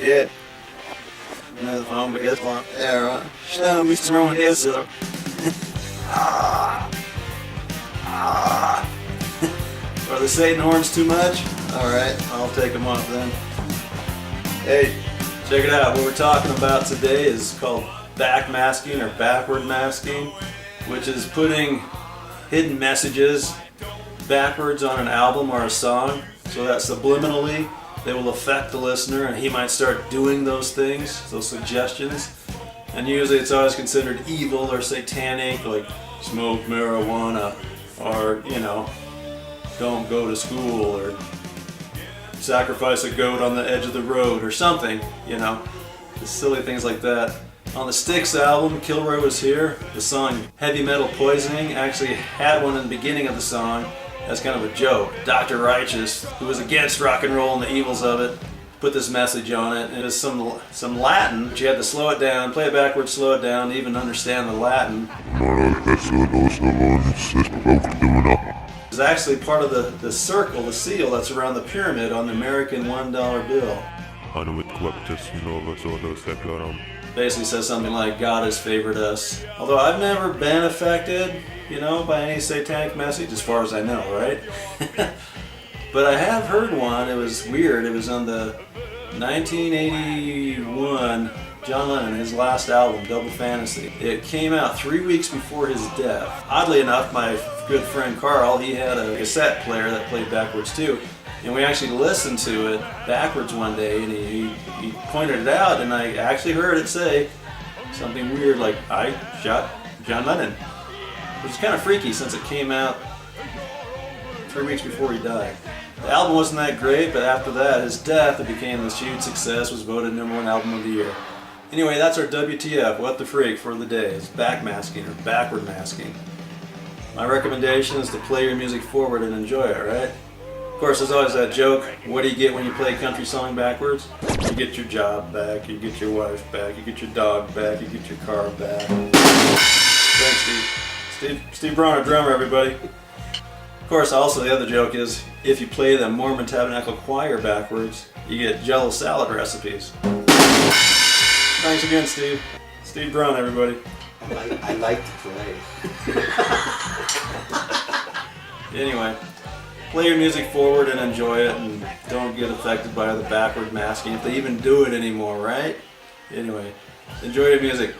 Yeah. Another phone, but guess what? Yeah, right. Show me some wrong heads up. Are the Satan horns too much? Alright, I'll take them off then. Hey, check it out. What we're talking about today is called backmasking or backward masking, which is putting hidden messages backwards on an album or a song so that subliminally they will affect the listener and he might start doing those things, those suggestions. And usually it's always considered evil or satanic, like smoke marijuana, or, you know, don't go to school, or sacrifice a goat on the edge of the road, or something, you know, silly things like that. On the Styx album, Kilroy Was Here, the song Heavy Metal Poisoning actually had one in the beginning of the song as kind of a joke. Dr. Righteous, who was against rock and roll and the evils of it, put this message on it. It was some Latin, but you had to slow it down, play it backwards, slow it down to even understand the Latin. It's actually part of the circle, the seal that's around the pyramid on the American $1 bill. Basically says something like, God has favored us. Although I've never been affected, you know, by any satanic message, as far as I know, right? But I have heard one. It was weird. It was on the 1981 John Lennon, his last album, Double Fantasy. It came out 3 weeks before his death. Oddly enough, my good friend Carl, he had a cassette player that played backwards too. And we actually listened to it backwards one day, and he pointed it out, and I actually heard it say something weird like, I shot John Lennon. Which is kind of freaky since it came out 3 weeks before he died. The album wasn't that great, but after that, his death, it became this huge success, was voted #1 album of the year. Anyway, that's our WTF, What the Freak, for the day. It's backmasking or backward masking. My recommendation is to play your music forward and enjoy it, right? Of course, there's always that joke, what do you get when you play a country song backwards? You get your job back, you get your wife back, you get your dog back, you get your car back. Thanks, Steve. Steve Braun, our drummer, everybody. Of course, also the other joke is, if you play the Mormon Tabernacle Choir backwards, you get Jello salad recipes. Thanks again, Steve. Steve Braun, everybody. I like to play. Anyway, play your music forward and enjoy it, and don't get affected by the backward masking, if they even do it anymore, right? Anyway, enjoy your music.